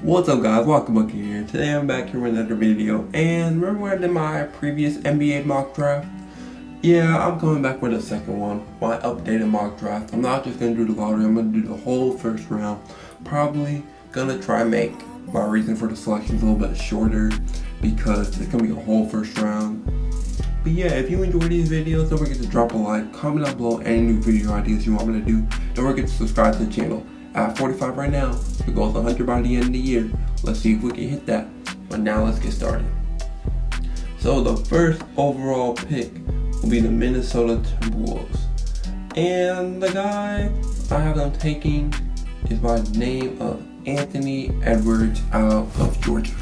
What's up guys, welcome back here. Today I'm back here with another video, and remember when I did my previous NBA mock draft? Yeah, I'm coming back with a second one, my updated mock draft. I'm not just going to do the lottery, I'm going to do the whole first round. Probably going to try and make my reason for the selections a little bit shorter because it's going to be a whole first round. But yeah, if you enjoy these videos, don't forget to drop a like, comment down below any new video ideas you want me to do. Don't forget to subscribe to the channel. At 45 right now, the goal is 100 by the end of the year. Let's see if we can hit that. But now let's get started. So the first overall pick will be the Minnesota Timberwolves. And the guy I have them taking is by the name of Anthony Edwards out of Georgia.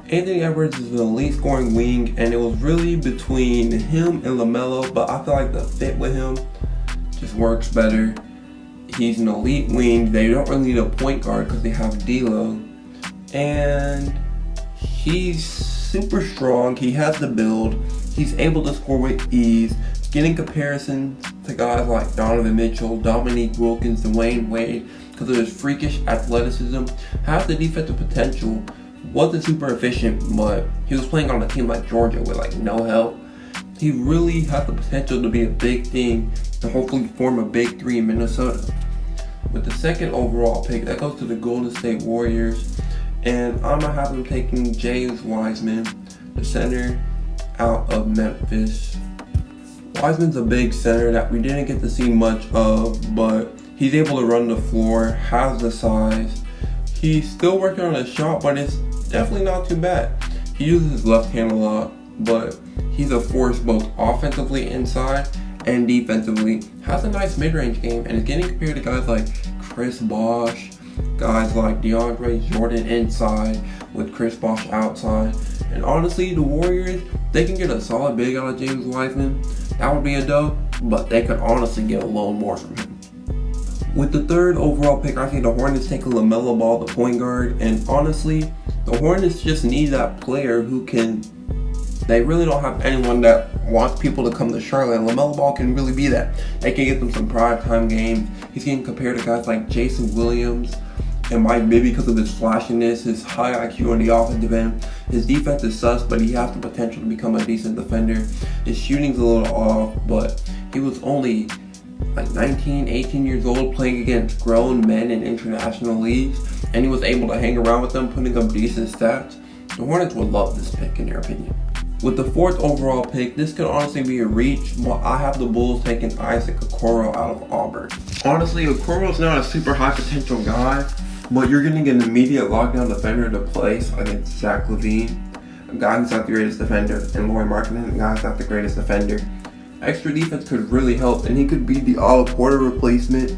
Anthony Edwards is an elite scoring wing, and it was really between him and LaMelo, but I feel like the fit with him just works better. He's an elite wing. They don't really need a point guard because they have D'Lo, and he's super strong. He has the build. He's able to score with ease. Getting comparisons to guys like Donovan Mitchell, Dominique Wilkins, Dwayne Wade because of his freakish athleticism, has the defensive potential. Wasn't super efficient, but he was playing on a team like Georgia with like no help. He really has the potential to be a big thing and hopefully form a big three in Minnesota. With the second overall pick, that goes to the Golden State Warriors, and I'm gonna have them taking James Wiseman, the center out of Memphis. Wiseman's a big center that we didn't get to see much of, but he's able to run the floor, has the size. He's still working on his shot, but it's definitely not too bad. He uses his left hand a lot, but he's a force both offensively inside and defensively. Has a nice mid-range game and is getting compared to guys like Chris Bosh, guys like DeAndre Jordan inside with Chris Bosh outside. And honestly, the Warriors, they can get a solid big out of James Wiseman. That would be a dope, but they could honestly get a little more from him. With the third overall pick, I think the Hornets take a LaMelo Ball, the point guard, and honestly, the Hornets just need that player who can. They really don't have anyone that wants people to come to Charlotte, and LaMelo Ball can really be that. They can get them some primetime games. He's getting compared to guys like Jason Williams and Mike Bibby because of his flashiness, his high IQ on the offensive end. His defense is sus, but he has the potential to become a decent defender. His shooting's a little off, but he was only like 19, 18 years old playing against grown men in international leagues, and he was able to hang around with them, putting up decent stats. The Hornets would love this pick in their opinion. With the fourth overall pick, this could honestly be a reach, but I have the Bulls taking Isaac Okoro out of Auburn. Honestly, Okoro's not a super high potential guy, but you're getting an immediate lockdown defender to place against Zach LaVine, a guy who's not the greatest defender, and Lauri Markkanen, a guy who's not the greatest defender. Extra defense could really help, and he could be the Otto Porter replacement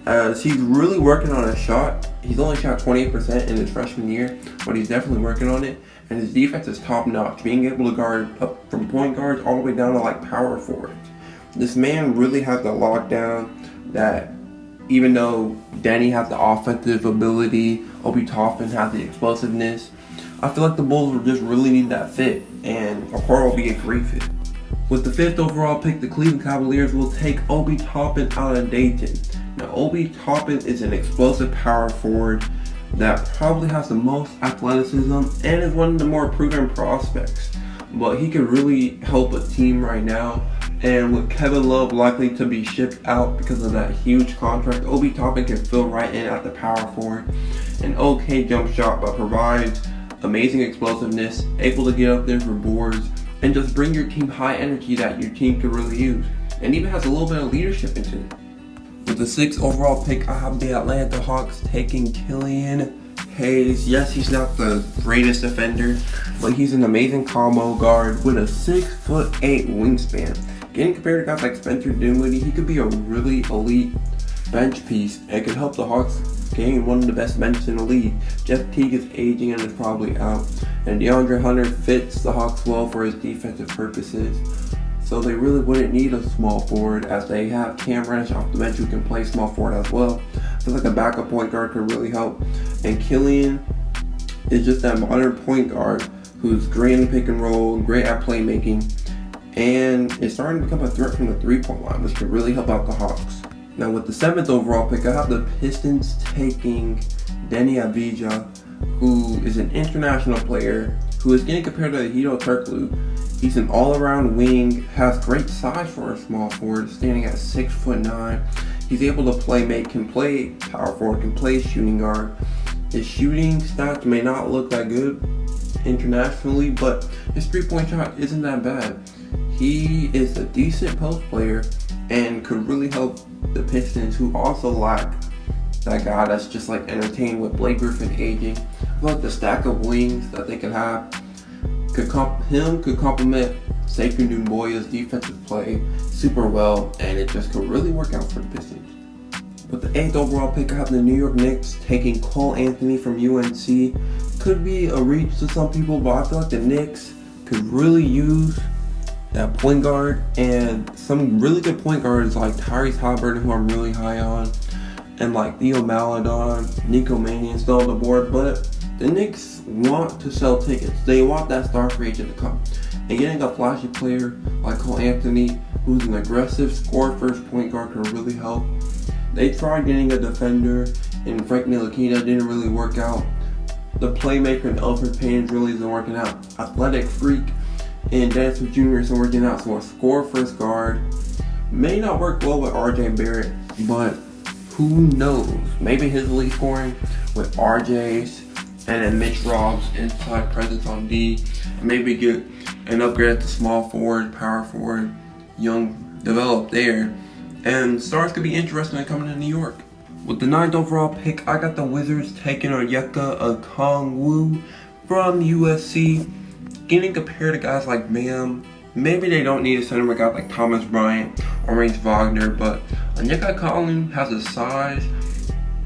as he's really working on his shot. He's only shot 28% in his freshman year, but he's definitely working on it, and his defense is top notch, being able to guard up from point guards all the way down to like power forwards. This man really has the lockdown that even though Danny has the offensive ability, Obi Toppin has the explosiveness, I feel like the Bulls will just really need that fit, and Okoro will be a great fit. With the fifth overall pick, the Cleveland Cavaliers will take Obi Toppin out of Dayton. Now, Obi Toppin is an explosive power forward that probably has the most athleticism and is one of the more proven prospects. But he could really help a team right now. And with Kevin Love likely to be shipped out because of that huge contract, Obi Toppin can fill right in at the power forward. An okay jump shot, but provides amazing explosiveness, able to get up there for boards, and just bring your team high energy that your team could really use. And even has a little bit of leadership into it. With the sixth overall pick, I have the Atlanta Hawks taking Killian Hayes. Yes, he's not the greatest defender, but he's an amazing combo guard with a 6'8" wingspan. Getting compared to guys like Spencer Dinwiddie, he could be a really elite bench piece and could help the Hawks gain one of the best benches in the league. Jeff Teague is aging and is probably out, and DeAndre Hunter fits the Hawks well for his defensive purposes. So they really wouldn't need a small forward as they have Cam Reddish off the bench who can play small forward as well. I feel like a backup point guard could really help. And Killian is just that modern point guard who's great in the pick and roll, great at playmaking, and is starting to become a threat from the three-point line, which could really help out the Hawks. Now with the seventh overall pick, I have the Pistons taking Deni Avdija who is an international player who is getting compared to Hedo Turkoglu. He's an all-around wing, has great size for a small forward, standing at 6'9". He's able to play make, can play power forward, can play shooting guard. His shooting stats may not look that good internationally, but his three-point shot isn't that bad. He is a decent post player and could really help the Pistons, who also lack that guy that's just like entertained with Blake Griffin aging. I feel like the stack of wings that they could have could complement Sekou Doumbouya's defensive play super well, and it just could really work out for the Pistons. With the 8th overall pick, I have the New York Knicks taking Cole Anthony from UNC. Could be a reach to some people, but I feel like the Knicks could really use that point guard, and some really good point guards like Tyrese Haliburton, who I'm really high on, and like Theo Maledon, Nico Mannion still on the board. But the Knicks want to sell tickets. They want that star free agent to come. And getting a flashy player like Cole Anthony, who's an aggressive score-first point guard, can really help. They tried getting a defender in Frank Ntilikina, didn't really work out. The playmaker in Elfrid Payne really isn't working out. Athletic freak and Dennis Smith Jr. isn't working out, so a score-first guard may not work well with RJ Barrett, but who knows? Maybe his lead scoring with RJ's and then Mitch Rob's inside presence on D, and maybe get an upgrade at the small forward, power forward, young, developed there. And stars could be interested in coming to New York. With the 9th overall pick, I got the Wizards taking Onyeka Okongwu from USC. Getting compared to guys like Bam. Maybe they don't need a center with guys like Thomas Bryant or Reigns Wagner, but Onyeka Okongwu has the size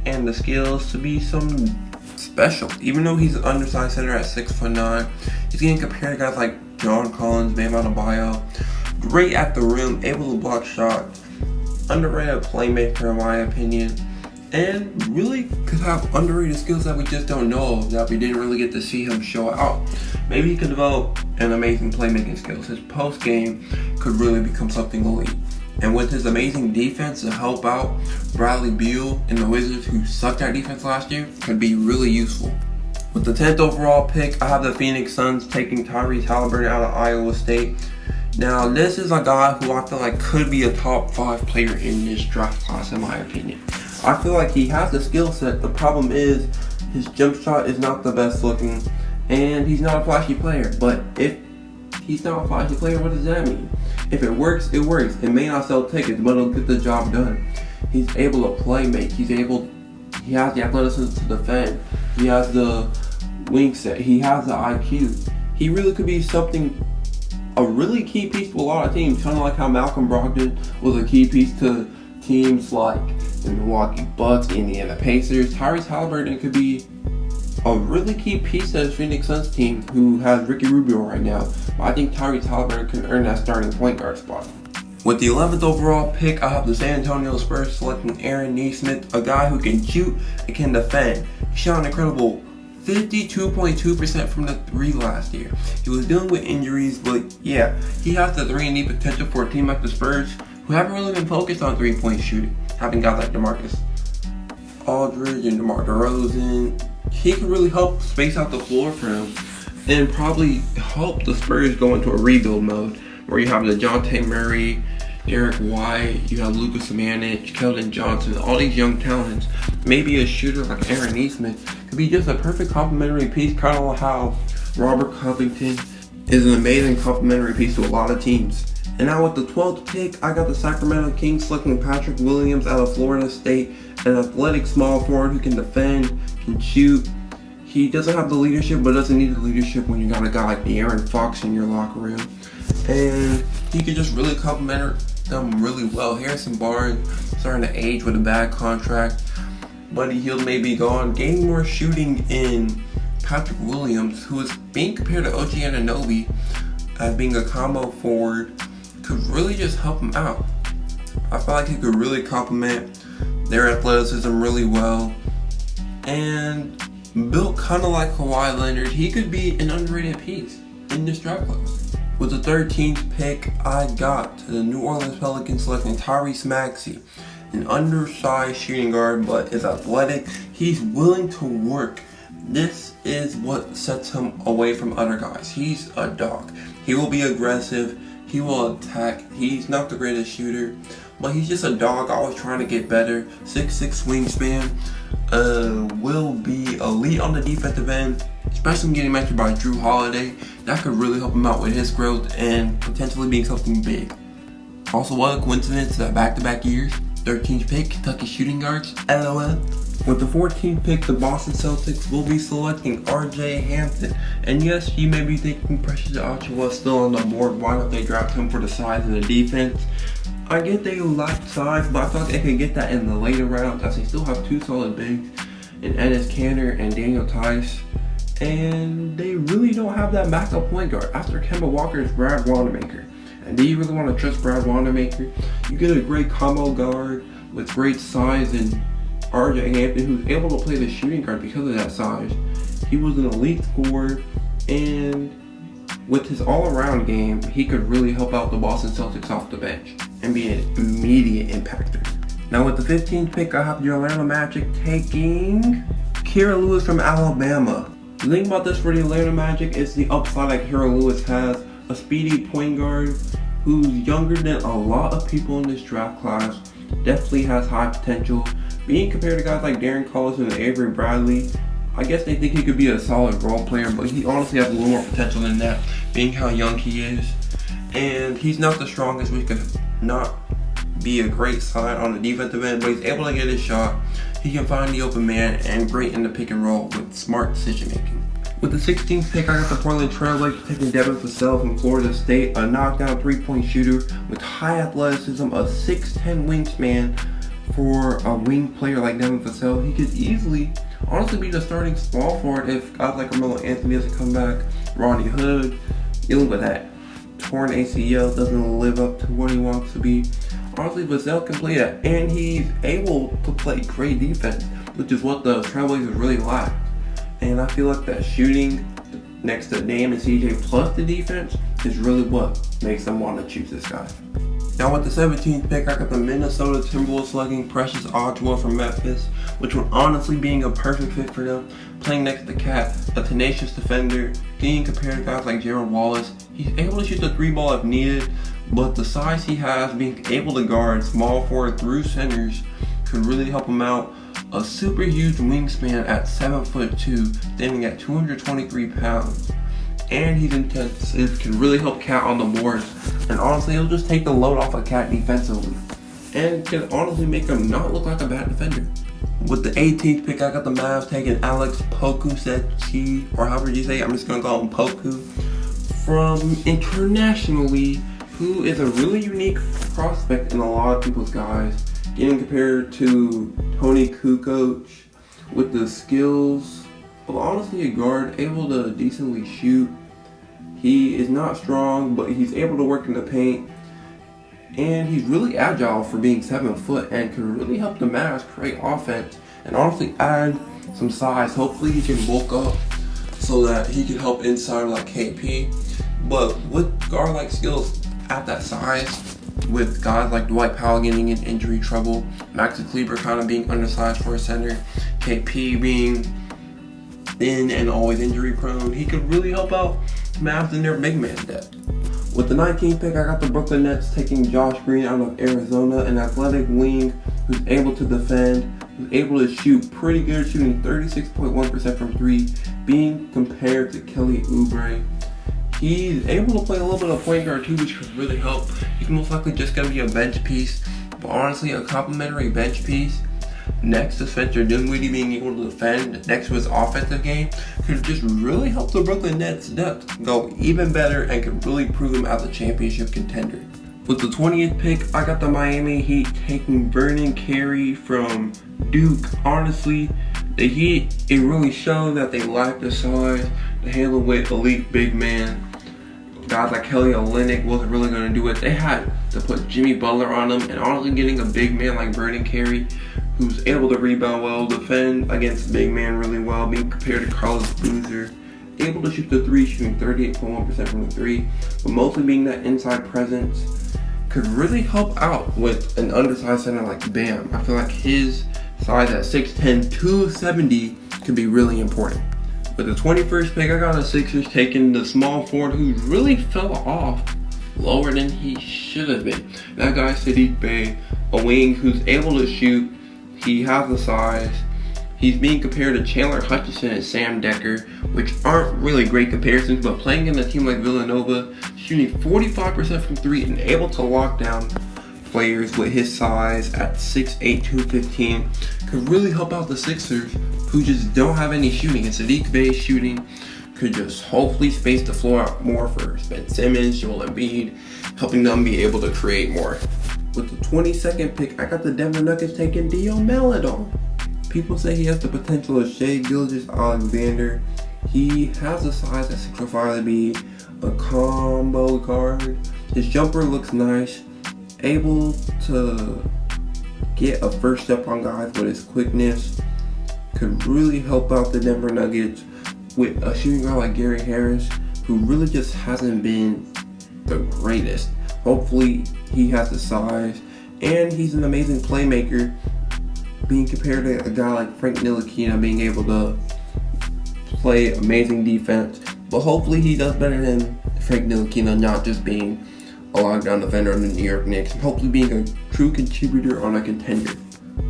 and the skills to be some special. Even though he's an undersized center at 6'9", he's getting compared to guys like John Collins, Bam Adebayo. Great at the rim, able to block shots. Underrated playmaker in my opinion, and really could have underrated skills that we just don't know of, that we didn't really get to see him show out. Maybe he could develop an amazing playmaking skills. His post game could really become something elite. And with his amazing defense to help out Bradley Beal and the Wizards, who sucked at defense last year, could be really useful. With the 10th overall pick, I have the Phoenix Suns taking Tyrese Haliburton out of Iowa State. Now, this is a guy who I feel like could be a top 5 player in this draft class, in my opinion. I feel like he has the skill set. The problem is his jump shot is not the best looking, and he's not a flashy player. But if he's not a flashy player, what does that mean? If it works, it works. It may not sell tickets, but it'll get the job done. He's able to play make. He has the athleticism to defend. He has the wing set. He has the IQ. He really could be a really key piece to a lot of teams, kind of like how Malcolm Brogdon was a key piece to teams like the Milwaukee Bucks, the Indiana Pacers. Tyrese Haliburton could be a really key piece to the Phoenix Suns team, who has Ricky Rubio right now. But I think Tyrese Haliburton can earn that starting point guard spot. With the 11th overall pick, I have the San Antonio Spurs selecting Aaron Nesmith, a guy who can shoot and can defend. He shot an incredible 52.2% from the 3 last year. He was dealing with injuries, but yeah, he has the 3-and-D potential for a team like the Spurs, who haven't really been focused on 3-point shooting, having guys like DeMarcus Aldridge and DeMar DeRozan. He can really help space out the floor for them, and probably help the Spurs go into a rebuild mode, where you have the DeJounte Murray, Derek White, you have Lucas Manich, Keldon Johnson, all these young talents. Maybe a shooter like Aaron Nesmith could be just a perfect complementary piece, kind of like how Robert Covington is an amazing complementary piece to a lot of teams. And now with the 12th pick, I got the Sacramento Kings selecting Patrick Williams out of Florida State, an athletic small forward who can defend, can shoot. He doesn't have the leadership, but doesn't need the leadership when you got a guy like De'Aaron Fox in your locker room. And he could just really complement them really well. Harrison Barnes starting to age with a bad contract. Buddy Hield may be gone. Gaining more shooting in Patrick Williams, who is being compared to OG Anunoby as being a combo forward, could really just help him out. I feel like he could really complement their athleticism really well. And built kind of like Kawhi Leonard, he could be an underrated piece in this draft class. With the 13th pick, I got the New Orleans Pelicans selecting Tyrese Maxey, an undersized shooting guard, but is athletic. He's willing to work this is what sets him away from other guys. He's a dog. He will be aggressive. He will attack. He's not the greatest shooter, but he's just a dog, always trying to get better. 6'6" wingspan. Will be elite on the defensive end, especially getting mentored by Jrue Holiday. That could really help him out with his growth and potentially being something big. Also, what a coincidence that back-to-back years, 13th pick, Kentucky shooting guards, LOL. With the 14th pick, the Boston Celtics will be selecting RJ Hampton. And yes, you may be thinking Precious Achiuwa is still on the board. Why don't they draft him for the size and the defense? I get they lack size, but I thought they could get that in the later rounds, as they still have two solid bigs in Enes Kanter and Daniel Theis. And they really don't have that backup point guard. After Kemba Walker is Brad Wanamaker. And do you really want to trust Brad Wanamaker? You get a great combo guard with great size and RJ Hampton, who's able to play the shooting guard because of that size. He was an elite scorer, and with his all-around game, he could really help out the Boston Celtics off the bench and be an immediate impactor. Now with the 15th pick, I have the Orlando Magic taking Kira Lewis from Alabama. The thing about this for the Orlando Magic is the upside that Kira Lewis has, a speedy point guard who's younger than a lot of people in this draft class, definitely has high potential. Being compared to guys like Darren Collison and Avery Bradley, I guess they think he could be a solid role player, but he honestly has a little more potential than that, being how young he is. And he's not the strongest, which could not be a great sign on the defensive end, but he's able to get his shot. He can find the open man and great in the pick and roll with smart decision making. With the 16th pick, I got the Portland Trail Blazers taking Devin Vassell from Florida State, a knockdown three-point shooter with high athleticism, a 6'10" wingspan. For a wing player like Devin Vassell, he could easily, honestly, be the starting small forward if guys like Carmelo Anthony doesn't come back, Rodney Hood, dealing with that torn ACL, doesn't live up to what he wants to be. Honestly, Vassell can play that, and he's able to play great defense, which is what the Trailblazers really lack. And I feel like that shooting next to Dame and CJ plus the defense is really what makes them want to choose this guy. Now with the 17th pick, I got the Minnesota Timberwolves selecting Precious Achiuwa from Memphis, which would honestly being a perfect fit for them. Playing next to Cat, a tenacious defender, being compared to guys like Gerald Wallace. He's able to shoot the three ball if needed, but the size he has, being able to guard small forward through centers, could really help him out. A super huge wingspan at 7'2", standing at 223 pounds. And he's intensive, can really help Cat on the boards. And honestly, he'll just take the load off of Cat defensively. And can honestly make him not look like a bad defender. With the 18th pick, I got the Mavs taking Alex Pokusevski, or however you say it, I'm just going to call him Poku, from internationally, who is a really unique prospect in a lot of people's guys. Getting compared to Tony Kukoc with the skills. But honestly, a guard able to decently shoot. He is not strong, but he's able to work in the paint. And he's really agile for being 7 foot and can really help the Mavs create offense and honestly add some size. Hopefully he can bulk up so that he can help inside like KP. But with guard-like skills at that size, with guys like Dwight Powell getting in injury trouble, Maxi Kleber kind of being undersized for a center, KP being thin and always injury prone, he could really help out Mavs in their big man depth. With the 19th pick, I got the Brooklyn Nets taking Josh Green out of Arizona, an athletic wing who's able to defend, who's able to shoot pretty good, shooting 36.1% from three, being compared to Kelly Oubre. He's able to play a little bit of point guard too, which could really help. He's most likely just going to be a bench piece, but honestly a complimentary bench piece next to Spencer Dinwiddie being able to defend next to his offensive game could just really help the Brooklyn Nets depth go even better and could really prove them as a championship contender. With the 20th pick, I got the Miami Heat taking Vernon Carey from Duke. Honestly, the Heat, it really showed that they lacked the size to handle with elite big man. Guys like Kelly Olynyk wasn't really going to do it. They had to put Jimmy Butler on them, and honestly getting a big man like Vernon Carey, who's able to rebound well, defend against big man really well, being compared to Carlos Boozer, able to shoot the three, shooting 38.1% from the three, but mostly being that inside presence, could really help out with an undersized center like Bam. I feel like his size at 6'10", 270 could be really important. With the 21st pick, I got the Sixers taking the small forward who really fell off lower than he should have been. That guy, Saddiq Bey, a wing who's able to shoot. He has the size. He's being compared to Chandler Hutchison and Sam Decker, which aren't really great comparisons, but playing in a team like Villanova, shooting 45% from three and able to lock down players with his size at 6'8", 215 could really help out the Sixers, who just don't have any shooting. And Saddiq Bey's shooting could just hopefully space the floor out more for Ben Simmons, Joel Embiid, helping them be able to create more. With the 22nd pick, I got the Denver Nuggets taking Dio Maledon. People say he has the potential of Shai Gilgeous-Alexander. He has the size at 6'5" to be a combo guard. His jumper looks nice. Able to get a first step on guys with his quickness. Could really help out the Denver Nuggets with a shooting guard like Gary Harris, who really just hasn't been the greatest. Hopefully he has the size, and he's an amazing playmaker, being compared to a guy like Frank Ntilikina, being able to play amazing defense. But hopefully he does better than Frank Ntilikina, not just being a lockdown defender on the New York Knicks, and hopefully being a true contributor on a contender.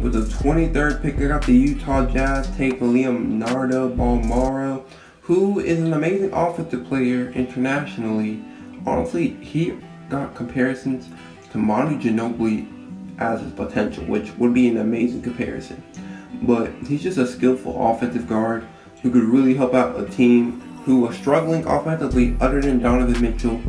With the 23rd pick, I got the Utah Jazz taking Leonardo Bolmaro, who is an amazing offensive player internationally. Honestly, he got comparisons to Manu Ginobili as his potential, which would be an amazing comparison. But he's just a skillful offensive guard who could really help out a team who was struggling offensively other than Donovan Mitchell.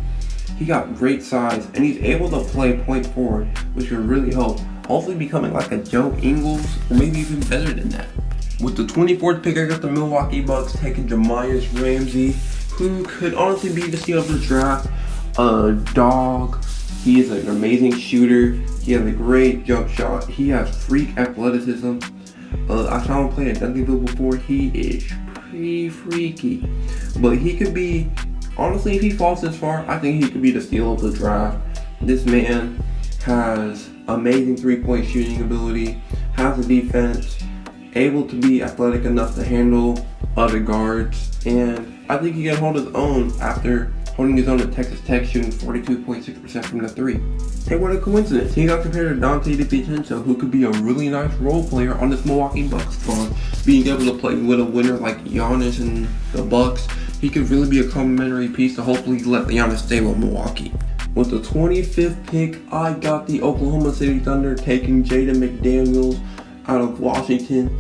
He got great size, and he's able to play point forward, which could really help, hopefully becoming like a Joe Ingles, or maybe even better than that. With the 24th pick, I got the Milwaukee Bucks taking Jahmi'us Ramsey, who could honestly be the steal of the draft. A dog. He is an amazing shooter. He has a great jump shot. He has freak athleticism. I saw him play at Duncanville before. He is pretty freaky. But he could be, honestly, if he falls this far, I think he could be the steal of the draft. This man has amazing three-point shooting ability, has a defense, able to be athletic enough to handle other guards, and I think he can hold his own after holding his own at Texas Tech, shooting 42.6% from the three. Hey, what a coincidence. He got compared to Dante DiVincenzo, who could be a really nice role player on this Milwaukee Bucks squad. Being able to play with a winner like Giannis and the Bucks, he could really be a complementary piece to hopefully let Giannis stay with Milwaukee. With the 25th pick, I got the Oklahoma City Thunder taking Jaden McDaniels out of Washington.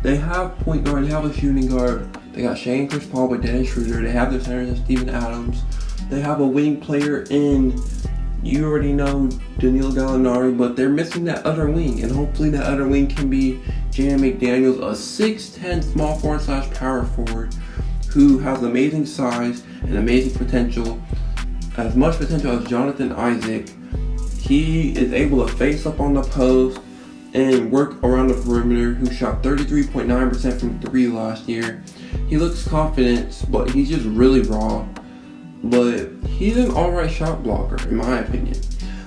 They have point guard, they have a shooting guard. They got Shane Chris Paul with Dennis Schroeder. They have their centers in Steven Adams. They have a wing player in, you already know, Danilo Gallinari, but they're missing that other wing, and hopefully that other wing can be Jaden McDaniels, a 6'10" small forward / power forward who has amazing size and amazing potential, as much potential as Jonathan Isaac. He is able to face up on the post and work around the perimeter, who shot 33.9% from three last year. He looks confident, but he's just really raw. But he's an alright shot blocker, in my opinion.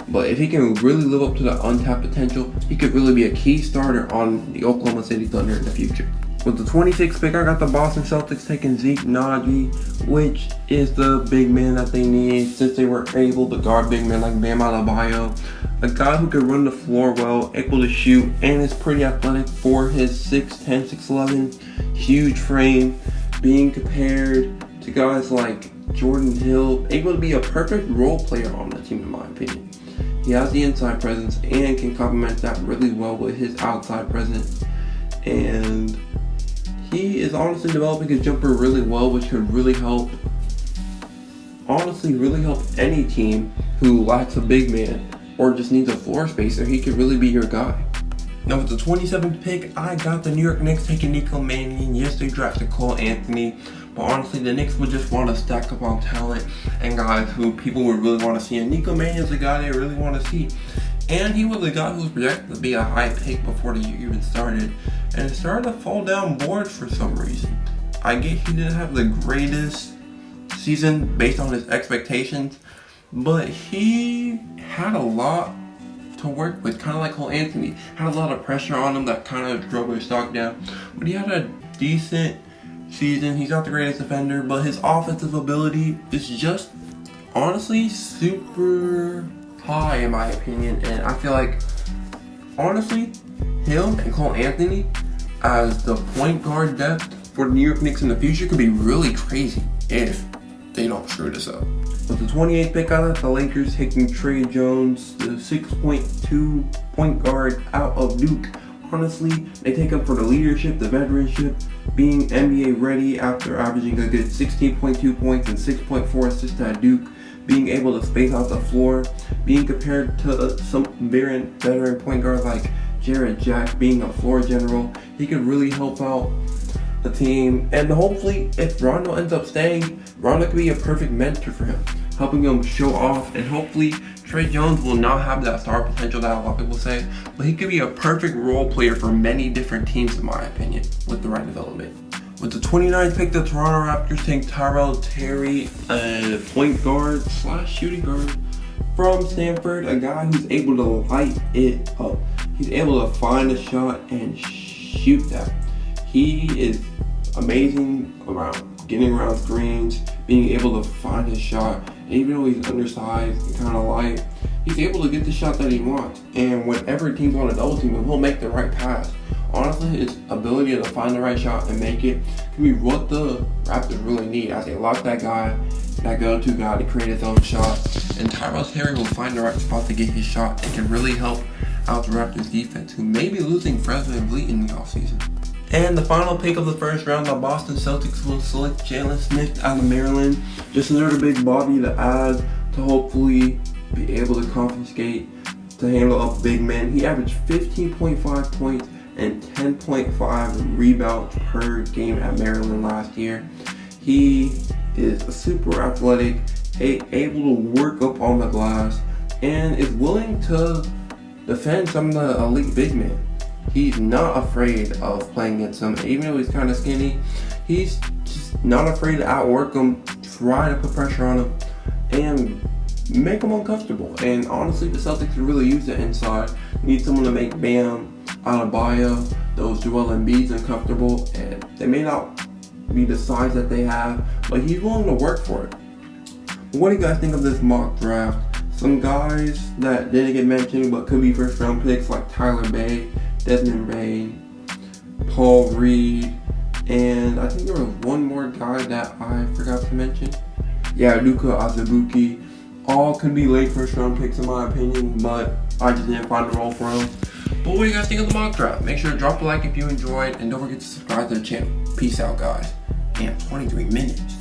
But if he can really live up to the untapped potential, he could really be a key starter on the Oklahoma City Thunder in the future. With the 26th pick, I got the Boston Celtics taking Zeke Naji, which is the big man that they need since they were able to guard big men like Bam Adebayo. A guy who can run the floor well, able to shoot, and is pretty athletic for his 6'10", 6'11", huge frame, being compared to guys like Jordan Hill, able to be a perfect role player on the team in my opinion. He has the inside presence and can complement that really well with his outside presence. And he is honestly developing his jumper really well, which could really help, any team who lacks a big man or just needs a floor spacer. He could really be your guy. Now with the 27th pick, I got the New York Knicks taking Nico Mannion. Yes, they drafted Cole Anthony, but honestly the Knicks would just want to stack up on talent and guys who people would really want to see. And Nico Mannion's the guy they really want to see. And he was the guy who was projected to be a high pick before the year even started. And it started to fall down boards for some reason. I get he didn't have the greatest season based on his expectations, but he had a lot to work with, kind of like Cole Anthony. Had a lot of pressure on him that kind of drove his stock down. But he had a decent season. He's not the greatest defender, but his offensive ability is just honestly super high in my opinion. And I feel like honestly, him and Cole Anthony as the point guard depth for the New York Knicks in the future could be really crazy if they don't screw this up. With the 28th pick, I got the Lakers taking Trey Jones, the 6.2 point guard out of Duke. Honestly, they take him for the leadership, the veteranship, being NBA ready after averaging a good 16.2 points and 6.4 assists at Duke, being able to space out the floor, being compared to some veteran point guards like Jared Jack, being a floor general. He could really help out the team, and hopefully if Rondo ends up staying, Rondo could be a perfect mentor for him, helping him show off. And hopefully Trey Jones will not have that star potential that a lot of people say, but he could be a perfect role player for many different teams in my opinion with the right development. With the 29th pick, the Toronto Raptors take Tyrell Terry, a point guard / shooting guard from Stanford, a guy who's able to light it up. He's able to find a shot and shoot that. He is amazing around getting around screens, being able to find his shot. And even though he's undersized and kind of light, he's able to get the shot that he wants. And whenever teams want to double team him, he'll make the right pass. Honestly, his ability to find the right shot and make it can be what the Raptors really need, as they lock that guy, that go-to guy, to create his own shot. And Tyrell Terry will find the right spot to get his shot and can really help out the Raptors defense, who may be losing Fred VanVleet in the offseason. And the final pick of the first round, the Boston Celtics will select Jalen Smith out of Maryland. Just another big body to add to hopefully be able to confiscate to handle up big men. He averaged 15.5 points and 10.5 rebounds per game at Maryland last year. He is a super athletic, able to work up on the glass, and is willing to defend some of the elite big men. He's not afraid of playing against them. Even though he's kind of skinny, he's just not afraid to outwork them, try to put pressure on him, and make them uncomfortable. And honestly, the Celtics could really use it inside. Need someone to make Bam, Adebayo, those Joel Embiid's uncomfortable, and they may not be the size that they have, but he's willing to work for it. But what do you guys think of this mock draft? Some guys that didn't get mentioned but could be first round picks like Tyler Bay, Desmond Bain, Paul Reed, and I think there was one more guy that I forgot to mention. Yeah, Luka Azubuike. All could be late first round picks in my opinion, but I just didn't find a role for them. But what do you guys think of the mock draft? Make sure to drop a like if you enjoyed, and don't forget to subscribe to the channel. Peace out, guys. Damn, 23 minutes.